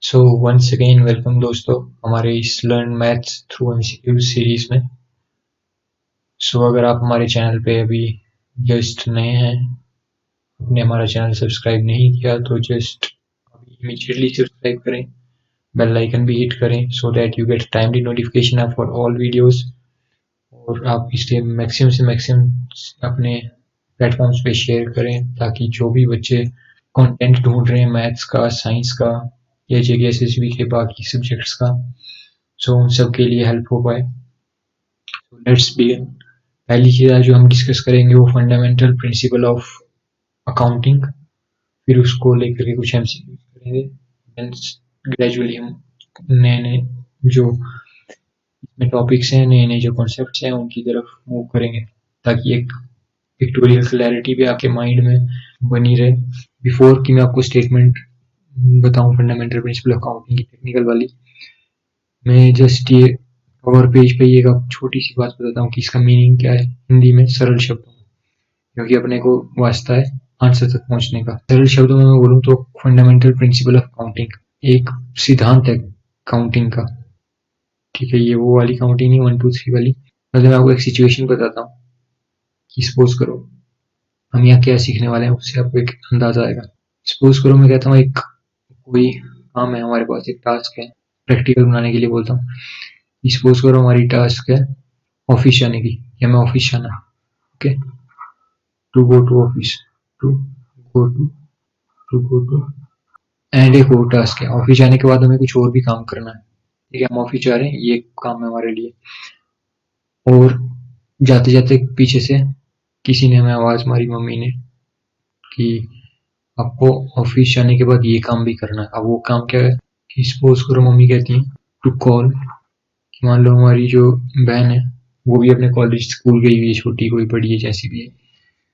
So once again welcome दोस्तों हमारे इस learn maths through MCQ series में। अगर आप हमारे चैनल पे अभी जस्ट नए हैं, आपने हमारा चैनल सब्सक्राइब नहीं किया तो जस्ट अभी इमीडिएटली सब्सक्राइब करें, बेल आइकन भी हिट करें so that you get timely notification for all videos. और आप इसलिए मैक्सिमम से मैक्सिमम अपने प्लेटफॉर्म्स पे शेयर करें ताकि जो भी बच्चे कंटेंट ढूंढ रहे हैं मैथ्स का, साइंस का या जेकेएसएसबी के बाकी सब्जेक्ट्स का, उन सब के लिए हेल्प हो पाए। Let's begin. पहली चीज आज जो हम डिस्कस करेंगे वो फंडामेंटल प्रिंसिपल ऑफ अकाउंटिंग, फिर उसको लेकर के कुछ एमसीक्यू करेंगे। देन ग्रेजुअली हम नए नए जो इसमें टॉपिक्स हैं, नए नए जो कॉन्सेप्ट्स हैं उनकी तरफ मूव करेंगे ताकि एक पिक्टोरियल क्लैरिटी भी आपके माइंड में बनी रहे। बिफोर कि मैं आपको स्टेटमेंट बताऊं फंडामेंटल प्रिंसिपल ऑफ अकाउंटिंग की टेक्निकल वाली, मैं जस्ट ये कवर पेज पे एक छोटी सी बात बताता हूँ कि इसका मीनिंग क्या है हिंदी में सरल शब्दों में, क्योंकि अपने को वास्ता है आंसर तक पहुंचने का। सरल शब्दों में मैं बोलूँ तो फंडामेंटल प्रिंसिपल ऑफ अकाउंटिंग एक सिद्धांत है काउंटिंग का। ठीक है, ये वो वाली काउंटिंग नहीं 1 2 3 वाली। मतलब मैं आपको एक सिचुएशन बताता हूँ कि सपोज करो हम यहाँ क्या सीखने वाले हैं, उससे आपको एक अंदाजा आएगा। सपोज करो मैं कहता हूँ एक कोई काम है हमारे पास, एक टास्क है, प्रैक्टिकल बनाने के लिए बोलता हूँ। सपोज करो हमारी टास्क है ऑफिस जाने की, या मैं ऑफिस जाना, okay, to go to office, to go to and एक और टास्क है ऑफिस जाने के बाद हमें कुछ और भी काम करना है। ठीक है, हम ऑफिस जा रहे हैं, ये काम है हमारे लिए। और जाते जाते पीछे से किसी ने हमें आवाज मारी, मम्मी ने, कि आपको ऑफिस जाने के बाद ये काम भी करना है। अब वो काम क्या है कि सपोज करो मम्मी कहती है टू कॉल, कि मान लो हमारी जो बहन है वो भी अपने कॉलेज स्कूल गई हुई है, छोटी कोई बड़ी है जैसी भी है।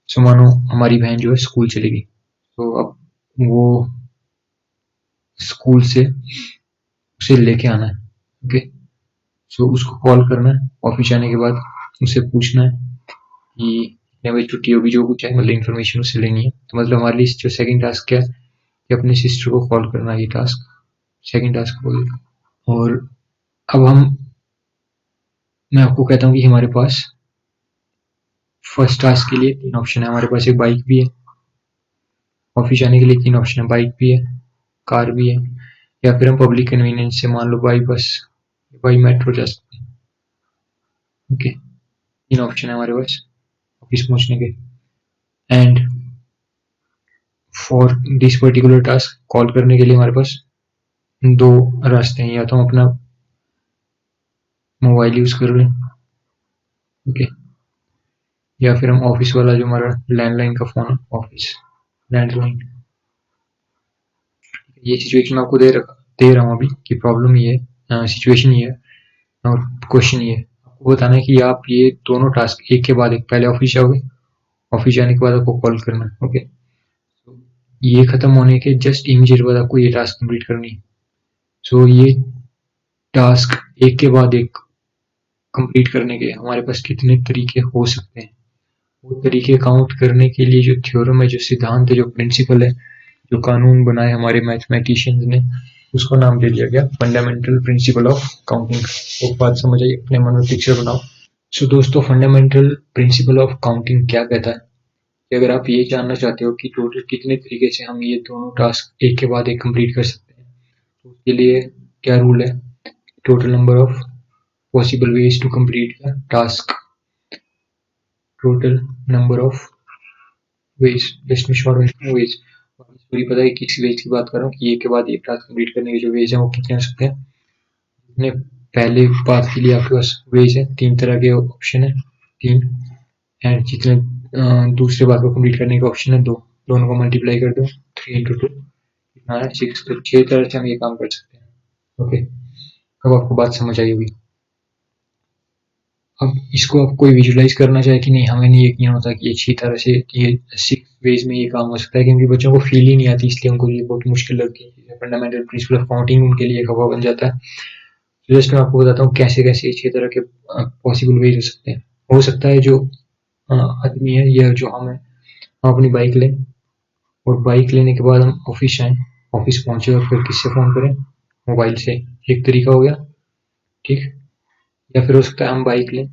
सो मानो हमारी बहन जो है स्कूल चली गई, तो अब वो स्कूल से उसे लेके आना है, ओके। सो उसको कॉल करना है ऑफिस जाने के बाद, उसे पूछना है कि कितने बजे छुट्टी होगी, जो कुछ है मतलब इन्फॉर्मेशन उससे लेनी है। तो मतलब हमारे लिए जो सेकंड टास्क क्या है कि अपने सिस्टर को कॉल करना है, ये टास्क सेकंड टास्क बोल। और अब मैं आपको कहता हूँ कि हमारे पास फर्स्ट टास्क के लिए 3 ऑप्शन है। हमारे पास एक बाइक भी है, ऑफिस जाने के लिए 3 ऑप्शन है, बाइक भी है, कार भी है, या फिर हम पब्लिक कन्वीनियंस से मान लो बाई बस, बाई मेट्रो जा सकते हैं। ओके, 3 ऑप्शन है हमारे पास ऑफिस पहुंचने के। And for this particular task call करने के लिए हमारे पास 2 रास्ते हैं, या तो हम अपना मोबाइल यूज कर लें, ओके, या फिर हम ऑफिस वाला जो हमारा लैंडलाइन का फोन है, ऑफिस लैंडलाइन। ये सिचुएशन आपको दे रहा हूँ अभी कि प्रॉब्लम ये है, सिचुएशन ये है और क्वेश्चन ये है। आपको बताना है कि आप ये दोनों टास्क एक के बाद एक, पहले ऑफिस जाओगे, ऑफिस जाने के बाद आपको कॉल करना है, ओके। ये खत्म होने के जस्ट इमीडिएट बाद आपको ये टास्क कंप्लीट करनी है। ये टास्क एक के बाद एक कंप्लीट करने के हमारे पास कितने तरीके हो सकते हैं, वो तरीके काउंट करने के लिए जो थ्योरम है, जो सिद्धांत है, जो प्रिंसिपल है, जो कानून बनाए हमारे मैथमेटिशियंस ने, उसको नाम दे दिया गया फंडामेंटल प्रिंसिपल ऑफ काउंटिंग। वो बात समझ आई, अपने मन में पिक्चर बनाओ। दोस्तों फंडामेंटल प्रिंसिपल ऑफ काउंटिंग क्या कहता है कि अगर आप ये जानना चाहते हो कि टोटल कितने तरीके से हम ये दोनों टास्क एक के बाद एक कंप्लीट कर सकते हैं, तो उसके लिए क्या रूल है, total number of possible ways to complete the task, total number of ways, just में शॉर्ट वेज। पूरी पता है किस वेज की बात कर रहा हूँ कि एक के बाद एक टास्क कंप्लीट करने के जो वेज हैं वो कितने हो सकते हैं। जितने पहले पार्ट के लिए आपके पास वेज है, 3 तरह के ऑप्शन है, 3, एंड जितने दूसरे बार को कंप्लीट करने का ऑप्शन है 2, दोनों को मल्टीप्लाई कर दो, 3 into 2 कितना है 6। तो 6 तरह से हम ये काम कर सकते हैं, ओके। अब आपको बात समझ आई होगी। अब इसको आप कोई विजुलाइज करना चाहे कि नहीं, हमें नहीं यकीन होता कि ये 6 तरह से, ये 6 वेज में ये काम हो सकता है, क्योंकि बच्चों को फील ही नहीं आती, इसलिए उनको ये बहुत मुश्किल लगती है। फंडामेंटल प्रिंसिपल ऑफ काउंटिंग उनके लिए एक हवा बन जाता है। जस्ट मैं आपको बताता हूँ कैसे कैसे 6 तरह के पॉसिबल वेज हो सकते हैं। हो सकता है जो आदमी है या जो हम अपनी बाइक लें और बाइक लेने के बाद हम ऑफिस जाएं, ऑफिस पहुंचे और फिर किससे फोन करें, मोबाइल से, एक तरीका हो गया, ठीक। या फिर हो सकता है हम बाइक लें,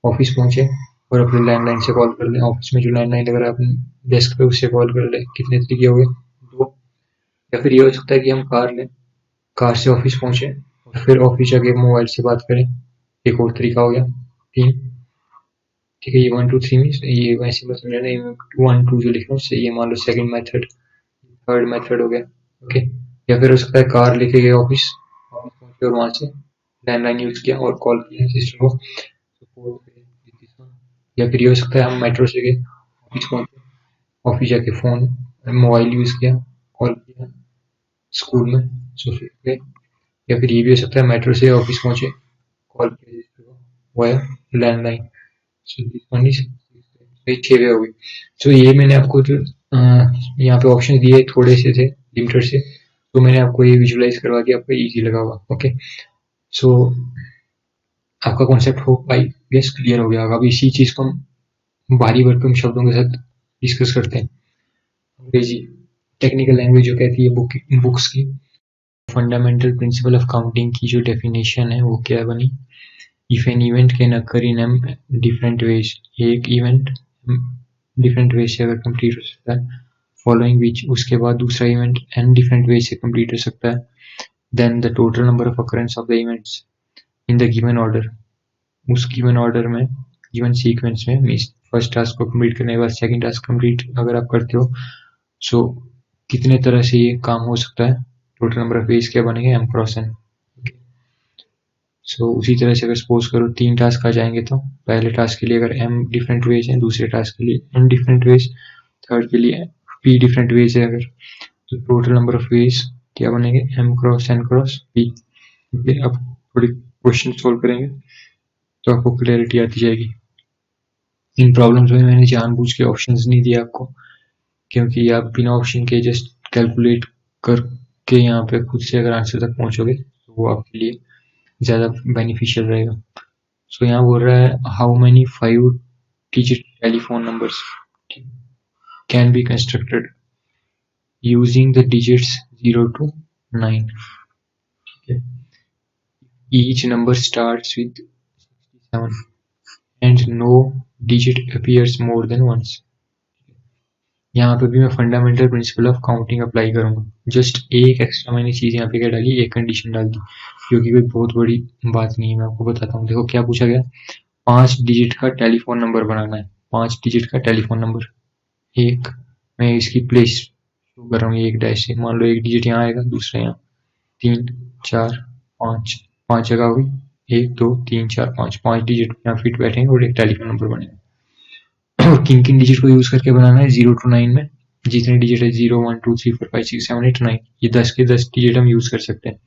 ऑफिस पहुंचे और अपने लैंडलाइन से कॉल कर लें, ऑफिस में जो लैंडलाइन लग रहा है अपने डेस्क पे उससे कॉल कर लें। कितने तरीके हो गए? 2। या फिर ये हो सकता है कि हम कार लें, कार से ऑफिस पहुंचे और फिर ऑफिस जाके मोबाइल से बात करें, एक और तरीका हो गया। 3। ठीक है, ये 1 2 3 में ये वैसे मत समझना, ये 1 2 जो लिख रहा हूँ उससे ये मान लो सेकंड मेथड, थर्ड मेथड हो गया। ओके। या फिर हो सकता है कार लेके गए ऑफिस, ऑफिस पहुंचे और वहां से लैंडलाइन यूज किया और कॉल किया सिस्टर को, सपोर्ट पे। या फिर ये हो सकता है हम मेट्रो से गए, ऑफिस पहुंचे, ऑफिस जाके फोन मोबाइल यूज किया, कॉल किया स्कूल में, सो फिर गए। या फिर ये भी हो सकता है मेट्रो से ऑफिस पहुंचे, कॉल किया सिस्टर को via landline. So this one is, ये 6 वे हो गई। तो ये मैंने आपको जो यहाँ पे ऑप्शन दिए थोड़े से थे लिमिटेड से, तो मैंने आपको ये विजुलाइज करवा दिया, आपको इजी लगा होगा। ओके, सो आपका कॉन्सेप्ट हो आई गेस क्लियर हो गया होगा। अब इसी चीज को हम भारी भरकम शब्दों के साथ डिस्कस करते हैं। अंग्रेजी टेक्निकल लैंग्वेज जो कहती है बुक्स की, फंडामेंटल प्रिंसिपल ऑफ काउंटिंग की जो डेफिनेशन है वो क्या बनी? If an event can occur in different ways, एक इवेंट डिफरेंट वे से अगर कंप्लीट हो सकता है, फॉलोइंग विच उसके बाद दूसरा इवेंट एन डिफरेंट वे से कंप्लीट हो सकता है, then the total number of occurrence of the events in the given order, उस गिवन ऑर्डर में, गिवन सीक्वेंस में, मीन्स फर्स्ट टास्क को कंप्लीट करने के बाद सेकंड टास्क कंप्लीट अगर आप करते हो, सो कितने तरह से ये काम हो सकता है, टोटल नंबर ऑफ वेज क्या बनेंगे, एम क्रॉस एन। सो उसी तरह से अगर सपोज करो 3 टास्क आ जाएंगे, तो पहले टास्क के लिए अगर m डिफरेंट वेज है, दूसरे टास्क के लिए n डिफरेंट वेज, थर्ड के लिए p डिफरेंट वेज है अगर, तो टोटल नंबर ऑफ वेज क्या बनेंगे, m cross n cross p। Okay, अब थोड़ी क्वेश्चन सोल्व करेंगे तो आपको क्लैरिटी आती जाएगी। इन प्रॉब्लम्स में मैंने जानबूझ के ऑप्शंस नहीं दिए आपको, क्योंकि आप बिना ऑप्शन के जस्ट कैलकुलेट करके यहाँ पे खुद से अगर आंसर तक पहुंचोगे तो वो आपके लिए ज़्यादा बेनिफिशियल रहेगा। सो यहाँ बोल रहा है how many 5 digit telephone numbers can be constructed using the digits 0 to 9। Each number starts with 67 and no digit appears more than once। यहाँ पे भी मैं fundamental principle of counting apply करूंगा, जस्ट एक एक्स्ट्रा मैंने चीज यहाँ पे क्या डाली, एक कंडीशन डाल दी, क्योंकि कोई बहुत बड़ी बात नहीं है, मैं आपको बताता हूँ। देखो क्या पूछा गया, 5 डिजिट का टेलीफोन नंबर बनाना है, 5 डिजिट का टेलीफोन नंबर। एक, मैं इसकी प्लेस शो कर रहा हूँ एक डैश से, मान लो एक डिजिट यहाँ आएगा, दूसरा यहाँ, 3 4 5, 5 जगह हुई, 1 2 3 4 5, 5 डिजिट यहाँ फिट बैठेंगे और एक टेलीफोन नंबर बनेगा। और किन डिजिट को यूज करके बनाना है, 0 to 9 में जितने डिजिट है, 0 1 2 3 4 5 6 7 8 9, ये 10 के 10 डिजिट हम यूज कर सकते हैं।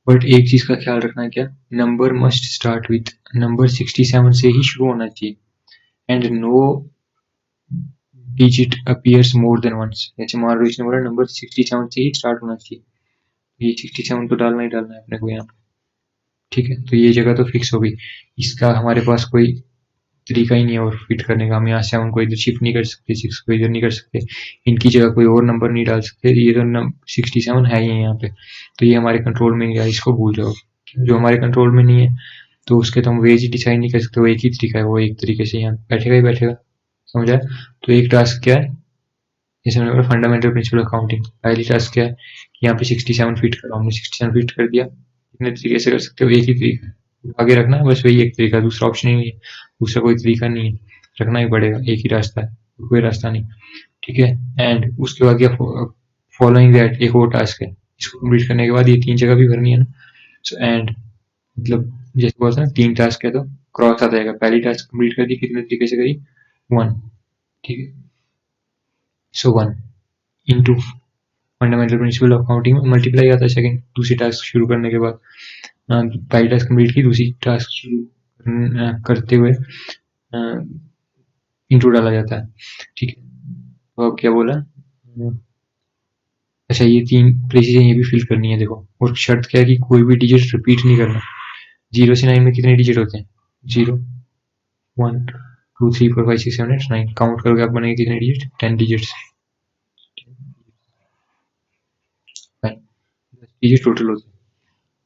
बट एक चीज का ख्याल रखना है, क्या, number must start with, number 67 से ही शुरू होना चाहिए, and no digit appears more than once. जैसे मान लो इसने बोला नंबर 67 से ही स्टार्ट होना चाहिए, ये 67 तो डालना ही डालना है अपने को यहाँ पे, ठीक है। तो ये जगह तो फिक्स हो गई, इसका हमारे पास कोई तरीका ही नहीं है और फिट करने का, हम यहाँ से उनको इधर शिफ्ट नहीं कर सकते, 6 को इधर नहीं कर सकते, इनकी जगह कोई और नंबर नहीं डाल सकते, ये तो 67 है ही यहाँ पे, तो ये हमारे कंट्रोल में नहीं है, इसको भूल जाओ। जो हमारे कंट्रोल में नहीं है तो उसके तो हम वेज ही डिसाइड नहीं कर सकते, वो एक ही तरीका है, वो एक तरीके से यहाँ बैठेगा ही बैठेगा, समझा। तो एक टास्क क्या है, जैसे मैंने बोला फंडामेंटल प्रिंसिपल ऑफ काउंटिंग, पहली टास्क क्या है कि यहाँ पे 67 फिट करो, हमने 67 फिट कर दिया, इतने तरीके से कर सकते हो, एक ही तरीका आगे रखना है, बस वही एक तरीका, दूसरा ऑप्शन ही नहीं है, दूसरा कोई तरीका नहीं है, रखना ही पड़ेगा, एक ही रास्ता है, कोई रास्ता नहीं, ठीक है। एंड उसके बाद क्या, फॉलोइंग दैट एक और टास्क है, इसको कंप्लीट करने के बाद ये 3 जगह भी भरनी है ना, सो एंड मतलब जैसे बोलते हैं 3 टास्क है तो क्रॉस आता जाएगा, पहली टास्क कंप्लीट कर दी, कितने तरीके से करी, 1, ठीक है। सो 1 into fundamental principle of counting में मल्टीप्लाई आता है सेकंड, दूसरी टास्क शुरू करने के बाद, पहली टास्क कंप्लीट की, दूसरी टास्क शुरू करते हुए इंटू डाला जाता है, ठीक है। तो अब क्या बोला, अच्छा ये 3 प्लेसेस ये भी फिल करनी है देखो, और शर्त क्या है कि कोई भी डिजिट रिपीट नहीं करना। 0 से 9 में कितने डिजिट होते हैं, 0 1 2 3 4 5 6 7 8 9, काउंट करोगे आप बनेंगे कितने डिजिट, 10 डिजिट्स। डिजिट टोटल होते हैं।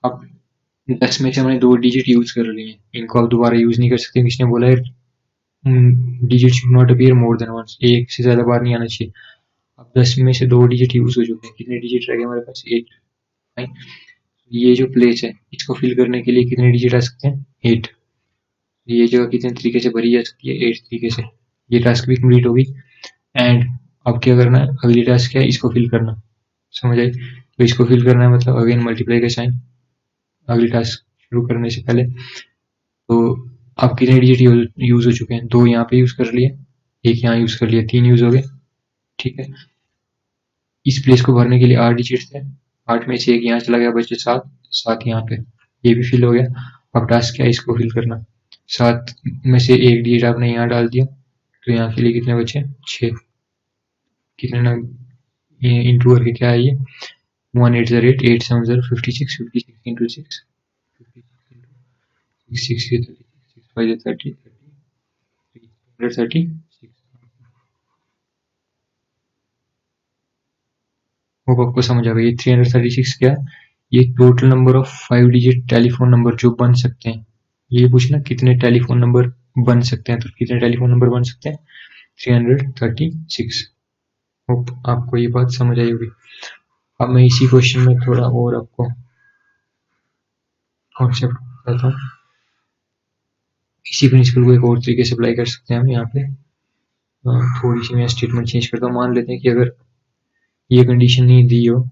अब 10 में से हमने 2 डिजिट यूज कर लिए हैं, इनको आप दोबारा यूज नहीं कर सकते। किसने बोला है digit should not appear more than once, एक से ज्यादा बार नहीं आना चाहिए। अब 10 में से 2 डिजिट यूज हो चुके हैं, कितने डिजिट रह गए हमारे पास? 8। फाइन। ये जो प्लेस है इसको फिल करने के लिए कितने डिजिट आ सकते हैं? 8। ये जगह कितने तरीके से भरी जा सकती है? 8 तरीके से। ये टास्क भी कंप्लीट होगी। एंड अब क्या करना है? अगली टास्क क्या है? इसको फिल करना। समझ आई? तो इसको फिल करना है मतलब अगेन मल्टीप्लाई का साइन अगली टास्क शुरू करने से पहले। तो अब कितने डिजिट यूज हो चुके हैं? 2 यहाँ पे यूज कर लिए, एक यहाँ यूज कर लिया, 3 यूज हो गए। ठीक है, इस प्लेस को भरने के लिए 8 डिजिट थे, 8 में से एक यहाँ चला गया, बचे 7, 7 यहाँ पे, ये भी फिल हो गया। अब टास्क क्या है? इसको फिल करना। 7 में से एक डिजिट आपने यहाँ डाल दिया, तो यहाँ के लिए कितने बचे? 6। कितने ना इंटू करके क्या है ये? 1 8 0 8 8 7 0 56 56 इंटू 6 6 6 5 30 336। होप आपको समझ आ गई। 336 क्या? ये total number of 5 digit telephone number जो बन सकते हैं। ये पूछना कितने टेलीफोन नंबर बन सकते हैं, तो कितने टेलीफोन नंबर बन सकते हैं? 336। होप आपको ये बात समझ आई होगी। अब मैं इसी क्वेश्चन में थोड़ा और आपको कॉन्सेप्ट बताता हूँ। इसी प्रिंसिपल को एक और तरीके से अप्लाई कर सकते हैं हम यहाँ पे। थोड़ी सी मैं स्टेटमेंट चेंज करता हूँ। मान लेते हैं कि अगर ये कंडीशन नहीं दी हो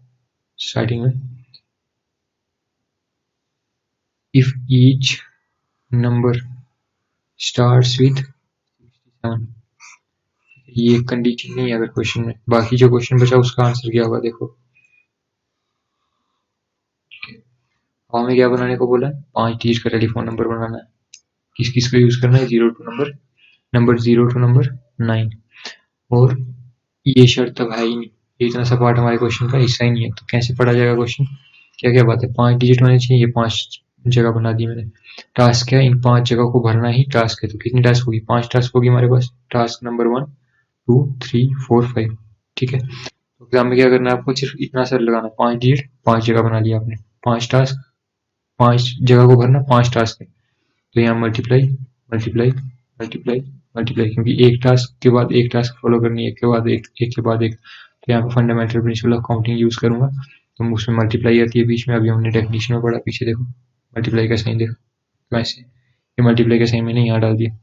स्टार्टिंग में, if each number starts with 67, ये कंडीशन नहीं है अगर क्वेश्चन में। बाकी जो क्वेश्चन बचा उसका आंसर क्या होगा देखो। हमें क्या बनाने को बोला है? 5 डिजिट का टेलीफोन नंबर बनाना है। किस किस का यूज करना है? 0 टू नंबर 0 टू नंबर 9। और ये शर्त तब है ही नहीं, ये इतना सा पार्ट हमारे क्वेश्चन का हिस्सा ही नहीं है, तो कैसे पढ़ा जाएगा क्वेश्चन? क्या क्या बात है? 5 डिजिट होने चाहिए, ये 5 जगह बना दी मैंने। टास्क क्या है? इन 5 जगह को भरना ही टास्क है। तो कितनी टास्क होगी? 5 टास्क होगी हमारे पास। Task number 1 2 3 4 5। ठीक है, तो एग्जाम में क्या करना है आपको? सिर्फ इतना सर लगाना, 5 डिजिट 5 जगह बना लिया आपने, 5 टास्क 5 जगह को भरना, 5 टास्क है। तो यहाँ मल्टीप्लाई मल्टीप्लाई मल्टीप्लाई मल्टीप्लाई, क्योंकि एक टास्क के बाद एक टास्क फॉलो करनी है, एक के बाद एक के बाद एक। तो यहाँ पे fundamental principle of counting use करूंगा, तो उसमें मल्टीप्लाई आती है बीच में। अभी हमने डेफिनेशन में पढ़ा, पीछे देखो मल्टीप्लाई का साइन देखो। तो ऐसे ये मल्टीप्लाई का साइन मैंने यहाँ डाल दिया।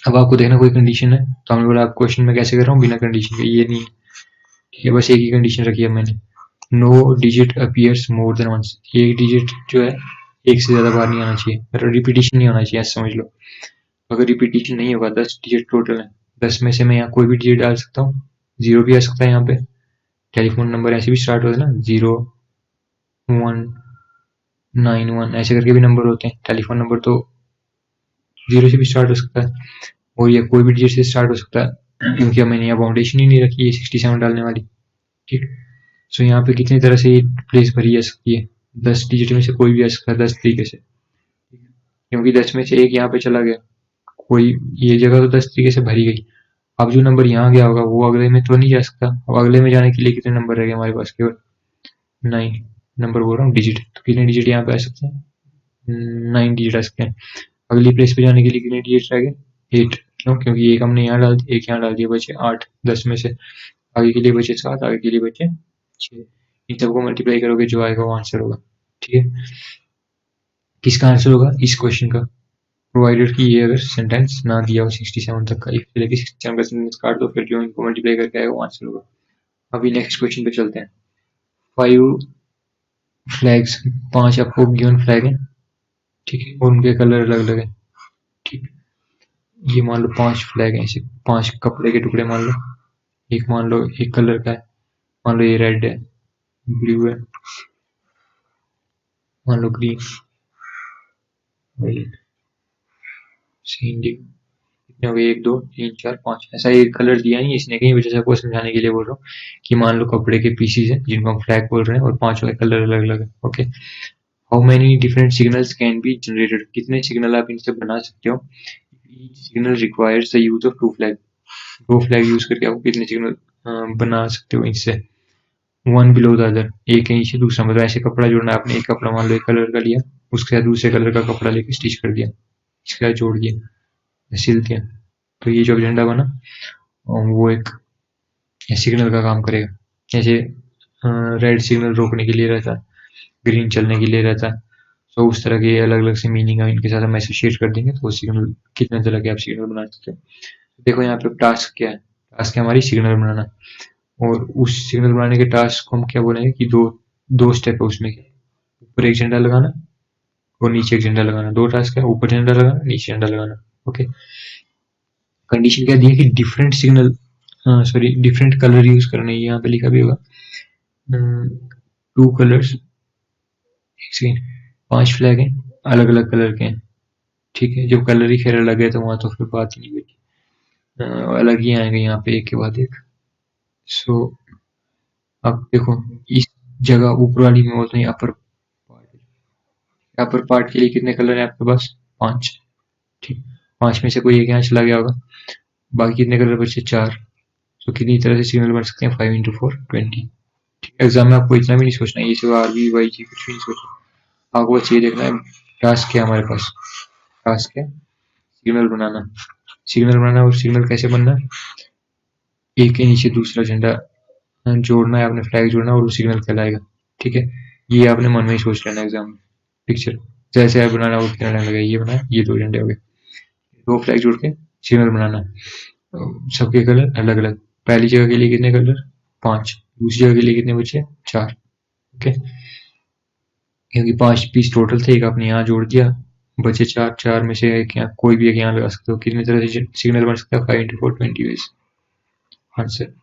अब आपको देखना कोई कंडीशन है, तो हमने बोला आप क्वेश्चन में कैसे कर रहा हूँ बिना कंडीशन के, ये नहीं है। ठीक है, बस एक ही कंडीशन रखी है मैंने, no digit appears more than once. एक डिजिट जो है एक से ज्यादा बार नहीं आना चाहिए, रिपीटिशन नहीं होना चाहिए, ऐसा समझ लो। अगर रिपीटिशन नहीं होगा, 10 डिजिट टोटल है, 10 में से मैं यहाँ कोई भी डिजिट डाल सकता हूँ, 0 भी आ सकता है यहाँ पे। टेलीफोन नंबर ऐसे भी स्टार्ट होते हैं ना, 0 1 9 1 ऐसे करके भी नंबर होते हैं। टेलीफोन नंबर तो 0 से भी स्टार्ट हो सकता है, और ये कोई भी डिजिट से स्टार्ट हो सकता है, क्योंकि मैंने यहाँ बाउंडेशन ही नहीं रखी है 67 डालने वाली। ठीक, सो यहाँ पे कितनी तरह से ये प्लेस भरी जा सकती है? 10 डिजिट में से कोई भी आ सकता है 10 तरीके से, क्योंकि 10 में से एक यहाँ पे चला गया, कोई ये जगह तो 10 तरीके से भरी गई। अब जो नंबर यहाँ गया होगा वो अगले में तो नहीं जा सकता। अब अगले में जाने के लिए कितने नंबर रह गए हमारे पास? केवल 9 नंबर बोल रहा हूँ, डिजिट। तो कितने डिजिट यहाँ पे आ सकते हैं? 9 डिजिट आ सकते हैं। अगली प्लेस पे जाने के लिए कितने डिजिट रह गए? 8। क्यों? क्योंकि एक हमने यहाँ डाल दिया, एक यहाँ डाल दिया, बचे 8। 10 में से आगे के लिए बचे 7, आगे के लिए बचे 6। इन सबको मल्टीप्लाई करोगे, जो आएगा वो आंसर होगा। ठीक है, किसका आंसर होगा इस क्वेश्चन का? प्रोवाइडेड कि ये अगर सेंटेंस ना दिया हो 67 तक का, इफ से लेके 67 का सेंटेंस काट दो, फिर जो इनको मल्टीप्लाई करके आएगा वो आंसर होगा। अभी नेक्स्ट क्वेश्चन पे चलते हैं। 5 फ्लैग्स, 5 आपको गिवन फ्लैग है, ठीक है, और उनके कलर अलग अलग है। ठीक, ये मान लो 5 फ्लैग है, ऐसे 5 कपड़े के टुकड़े मान लो। एक मान लो एक कलर का है, मान लो ये रेड है, ब्लू है, मान लो ग्रीन, कितने हो गए? 1 2 3 4 5। ऐसा एक कलर दिया नहीं इसने, कहीं वजह से आपको समझाने के लिए बोल रहा हूँ कि मान लो कपड़े के पीसीज हैं जिनको हम फ्लैग बोल रहे हैं, और 5 का कलर अलग अलग है। Okay, how many different signals can be generated, कितने सिग्नल आप इनसे बना सकते हो? Signal requires the use of 2 flag, 2 flag use करके आप कितने सिग्नल बना सकते हो इनसे? वन बिलो द अदर, एक के नीचे दूसरा, मतलब ऐसे कपड़ा जोड़ना है आपने। एक कपड़ा मान लो एक कलर का लिया, उसके साथ दूसरे कलर का कपड़ा लेके स्टिच कर दिया, इसके साथ जोड़ दिया, सिल दिया, तो ये जो झंडा बना वो एक सिग्नल का काम करेगा। जैसे रेड सिग्नल रोकने के लिए रहता है, ग्रीन चलने के लिए रहता है, तो उस तरह के अलग अलग से मीनिंग है, इनके साथ हम एसोसिएट कर देंगे तो वो सिग्नल, कितने तरह के आप सिग्नल बना सकते हो। देखो यहाँ पे टास्क क्या है, टास्क है हमारी सिग्नल बनाना, और उस सिग्नल बनाने के टास्क को हम क्या बोलेंगे कि दो दो स्टेप है उसमें। ऊपर एक झंडा लगाना और नीचे एक झंडा लगाना, दो टास्क है, ऊपर झंडा लगाना, नीचे झंडा लगाना। ओके, कंडीशन क्या दी है कि different signal, sorry different colour use करना है, यहाँ पे लिखा भी होगा 2 कलर्स, एक सेकेंड, 5 फ्लैग हैं, अलग अलग कलर के हैं, ठीक है। जब कलर ही खैर अलग है तो वहां तो फिर बात ही नहीं बची, अलग ही आएंगे यहाँ पे एक के बाद एक। सो अब देखो इस जगह ऊपर वाली में बोलते हैं अपर पार्ट, अपर पार्ट के लिए कितने कलर है आपके पास, 5, ठीक। 5 में से कोई एक यहाँ चला गया होगा, बाकी कितने कलर बचे, 4। तो कितनी तरह से सिग्नल बन सकते हैं, 5 इंटू 4 20। एग्जाम में आपको इतना भी नहीं सोचना है, ये सब आरबी वाई जी कुछ भी नहीं सोचना, आपको बस ये देखना है टास्क क्या है हमारे पास, टास्क है सिग्नल बनाना। सिग्नल बनाना, और सिग्नल कैसे बनना है, एक के नीचे दूसरा झंडा जोड़ना है आपने, फ्लैग जोड़ना और वो सिग्नल कहलाएगा, ठीक है। ये आपने मन में ही सोच लेना एग्जाम में, पिक्चर जैसे आप बनाना वो कितना टाइम लगेगा, ये बनाया, ये 2 झंडे हो गए, 2 फ्लैग जोड़ के सिग्नल बनाना, सबके कलर अलग अलग, पहली जगह के लिए कितने कलर, 5, दूसरी जगह के लिए कितने बचे, 4। ओके, क्योंकि 5 पीस टोटल थे, एक आपने यहाँ जोड़ दिया, बचे 4, 4 में से एक यहाँ, कोई भी एक यहाँ लगा सकते हो। कितनी तरह से सिग्नल बन सकता है, 5 into 4 20 ways answer.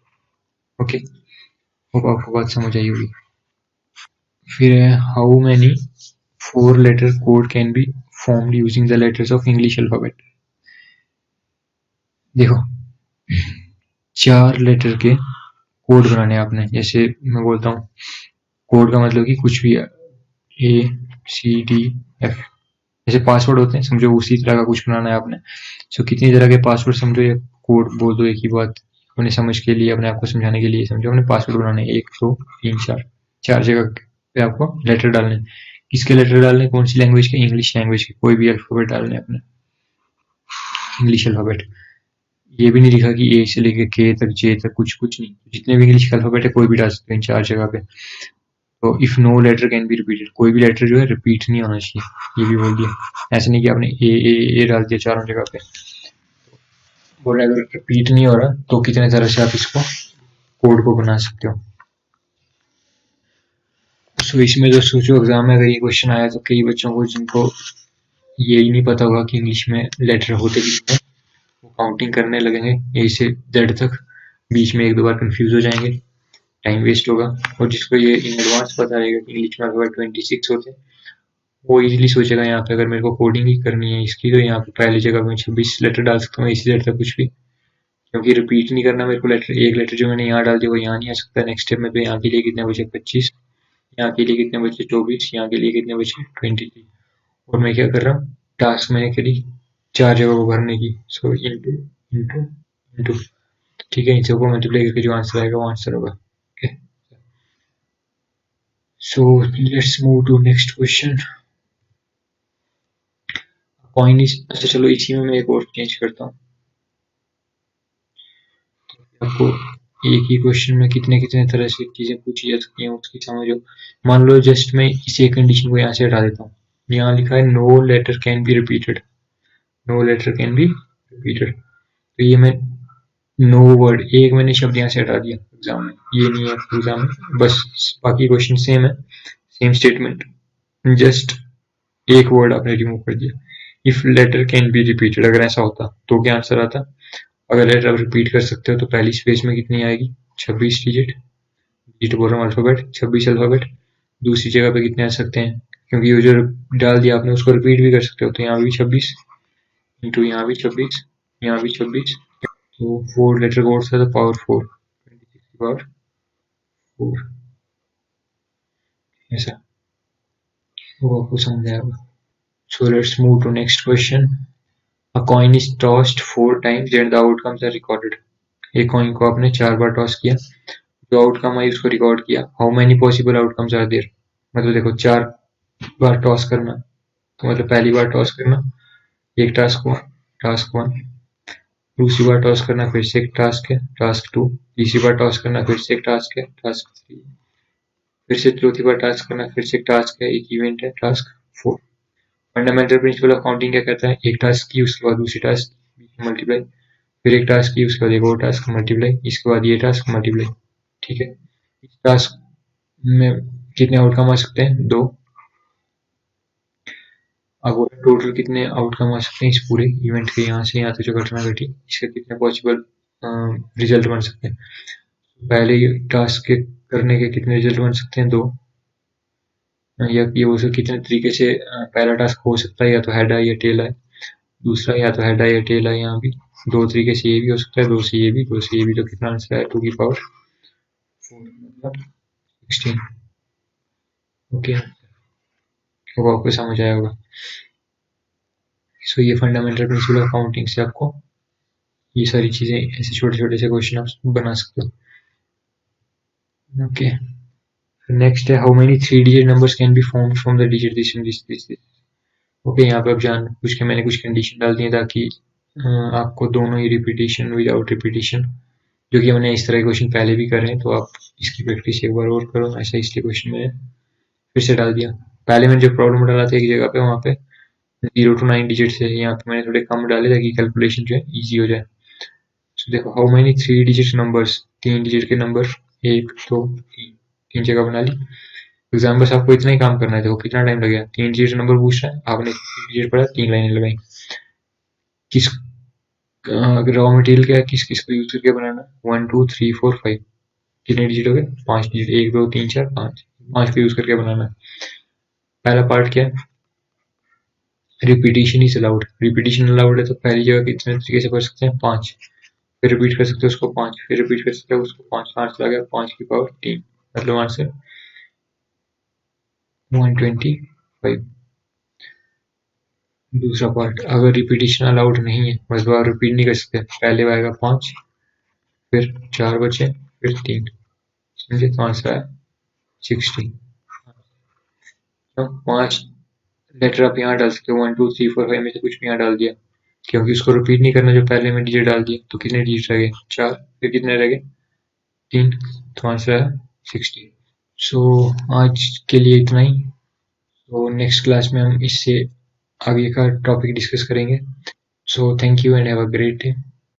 Okay, hope आपको बात समझ आई होगी। फिर है how many 4 letter code can be formed using the letters of English alphabet. देखो 4 लेटर के कोड बनाने आपने, जैसे मैं बोलता हूँ कोड का मतलब कि कुछ भी ए सी डी एफ, जैसे पासवर्ड होते हैं समझो, उसी तरह का कुछ बनाना है आपने। सो कितनी तरह के पासवर्ड समझो, या कोड बोल दो एक ही बात, अपने समझ के लिए, अपने आप को समझाने के लिए समझो, अपने पासवर्ड बनाने 1 2 3 4, 4 जगह पे आपको लेटर डालने। किसके लेटर डालने, कौन सी लैंग्वेज के, इंग्लिश लैंग्वेज के, कोई भी अल्फाबेट डालने अपने, इंग्लिश अल्फाबेट। ये भी नहीं लिखा कि ए से लेके के तक, जे तक, कुछ कुछ नहीं, जितने भी इंग्लिश का अल्फाबेट है कोई भी डाल सकते हैं इन 4 जगह पे। तो if no letter can be repeated, कोई भी लेटर जो है रिपीट नहीं होना चाहिए, ये भी बोल दिया। ऐसे नहीं कि आपने ए डाल दिया चारों जगह पे, और अगर रिपीट नहीं हो रहा तो कितने तरह से आप इसको कोड को बना सकते हो। सो इसमें जो सोचो एग्जाम में अगर ये क्वेश्चन आया तो कई बच्चों को जिनको यही नहीं पता होगा कि इंग्लिश में लेटर होते कितने, वो काउंटिंग करने लगेंगे ए से जेड तक, बीच में 1-2 बार कंफ्यूज हो जाएंगे, टाइम वेस्ट होगा। और जिसको ये इन एडवांस पता रहेगा कि इंग्लिश में अगर 26 होते हैं, वो इजीली सोचेगा यहाँ पे अगर मेरे को कोडिंग ही करनी है इसकी, तो यहाँ पे पहली जगह में 26 लेटर डाल सकता हूँ, इसी लेटर कुछ भी, क्योंकि रिपीट नहीं करना मेरे को लेटर। एक लेटर जो मैंने यहाँ डाल दिया वो यहाँ नहीं आ सकता नेक्स्ट स्टेप में, तो यहाँ के लिए कितने बचे 25, यहाँ के लिए कितने बचे 24, यहाँ के लिए कितने बचे 23। और मैं क्या कर रहा हूँ, टास्क मैंने करी 4 जगह को भरने की, सो इंटू इंटू इंटू, ठीक है। इन सबको मल्टीप्लाई करके जो आंसर आएगा वो आंसर होगा। Okay, so let's move to next question. Coin is, अच्छा चलो इसी में मैं एक और चेंज करता हूँ, आपको एक ही क्वेश्चन में कितने कितने तरह से चीजें पूछी जा सकती हैं उसकी समझो। मान लो जस्ट मैं इसी कंडीशन को यहाँ से हटा देता हूँ, यहाँ लिखा है no letter can be repeated, no letter can be repeated, तो ये मैं नो वर्ड, एक मैंने शब्द यहाँ से हटा दिया एग्जाम में, ये नहीं है एग्जाम में, बस बाकी क्वेश्चन सेम है, सेम स्टेटमेंट, जस्ट एक वर्ड आपने रिमूव कर दिया। If letter can be repeated, अगर ऐसा होता तो क्या आंसर आता, अगर लेटर आप रिपीट कर सकते हो तो पहली स्पेस में कितनी आएगी, 26 डिजिट, डिजिट बोल रहा हूँ अल्फाबेट, 26 अल्फाबेट। दूसरी जगह पे कितने आ सकते हैं, क्योंकि वो जो डाल दिया आपने उसको रिपीट भी कर सकते हो, तो यहाँ भी 26 इंटू यहाँ भी 26, यहाँ भी 26, तो 4 लेटर का वर्ड था तो पावर 4, 26 की पावर 4, ऐसा वो आपको समझ आएगा। So let's move to next question. A coin is tossed 4 times and the outcomes are recorded. एक कॉइन को आपने 4 बार टॉस किया, जो आउटकम आई उसको रिकॉर्ड किया। How many possible outcomes are there, मतलब देखो 4 बार टॉस करना, तो मतलब पहली बार टॉस करना एक टास्क वन, दूसरी बार टॉस करना फिर से एक टास्क है टास्क टू, तीसरी बार टॉस करना फिर से एक टास्क है टास्क थ्री, फिर से चौथी बार टास्क करना फिर से एक टास्क है एक इवेंट है task four. Fundamental principle of counting क्या कहता है, एक टास्क की उसके बाद दूसरी टास्क मल्टीप्लाई, फिर एक टास्क की उसके बाद एक और टास्क मल्टीप्लाई, इसके बाद ये टास्क मल्टीप्लाई। ठीक है, इस टास्क में कितने आउटकम आ सकते हैं, 2। अब टोटल कितने आउटकम आ सकते हैं इस पूरे इवेंट के, यहाँ से यहाँ तक जो घटना घटी इसके कितने पॉसिबल रिजल्ट बन सकते हैं। पहले टास्क के करने के कितने रिजल्ट बन सकते हैं, 2। या ये वो कितने तरीके से पहला टास्क हो सकता है, या तो हेड आई या टेल आई, दूसरा या तो हेड आई या टेल आई, यहाँ भी 2 तरीके से ये भी हो सकता है, 2 से ये भी, 2 से ये भी, तो कितना आंसर है 2 की पावर 4 मतलब 16। ओके, तो आपको समझ आया होगा। सो ये फंडामेंटल प्रिंसिपल ऑफ काउंटिंग से आपको ये सारी चीजें ऐसे छोटे छोटे से क्वेश्चन आप बना सकते हो। ओके, नेक्स्ट है how many 3 digit numbers can be found from the digit this and this. Okay, यहाँ पे अब जान पूछ के मैंने कुछ कंडीशन डाल दी है ताकि आपको दोनों ही रिपीटेशन विदाउट रिपीटेशन, जो कि हमने इस तरह के क्वेश्चन पहले भी करे हैं, तो आप इसकी प्रैक्टिस एक बार और करो। ऐसा इसलिए क्वेश्चन में फिर से डाल दिया। पहले मैंने जो प्रॉब्लम डाला था एक जगह पे, वहाँ पे 0 to 9 डिजिट से, यहाँ पे मैंने थोड़े कम डाले ताकि कैलकुलेशन जो है ईजी हो जाए। सो देखो how many 3 digit numbers, 3 digit के नंबर 1 2 3, 3 जगह बना ली। एग्जाम बस आपको इतना ही काम करना है। देखो कितना टाइम लगेगा, 3 डिजिट नंबर पूछ रहा है, आपने 3 डिजिट पढ़ा, 3 लाइनें लगाई। किस रॉ मटेरियल क्या है, किस किस को यूज करके बनाना, 1 2 3 4 5, कितने डिजिट हो गए, 5 डिजिट, 1 2 3 4 5, 5 को यूज करके बनाना है। पहला पार्ट क्या है, repetition is allowed. Repetition allowed है तो पहली जगह कितने तरीके से पढ़ सकते हैं, 5, फिर रिपीट कर सकते हो उसको 5, फिर रिपीट कर सकते हो उसको 5, 5 आ गया 5 की पावर 3, मतलब आंसर 125। दूसरा पार्ट, अगर रिपीटेशन अलाउड नहीं है, मतलब आप रिपीट नहीं कर सकते, पहले आएगा 5, फिर 4 बचे, फिर 3, समझे, तो आंसर है 16। तो 5 लेटर आप यहाँ डाल सकते हो, 1 2 3 4 5 में से कुछ भी यहाँ डाल दिया, क्योंकि उसको रिपीट नहीं करना जो पहले में डिजिट डाल दिया। तो कितने डिजिट रह गए, 4, फिर कितने रह गए, 3, तो आंसर है 16। सो आज के लिए इतना ही। तो नेक्स्ट क्लास में हम इससे आगे का टॉपिक डिस्कस करेंगे। So thank you and have a great day.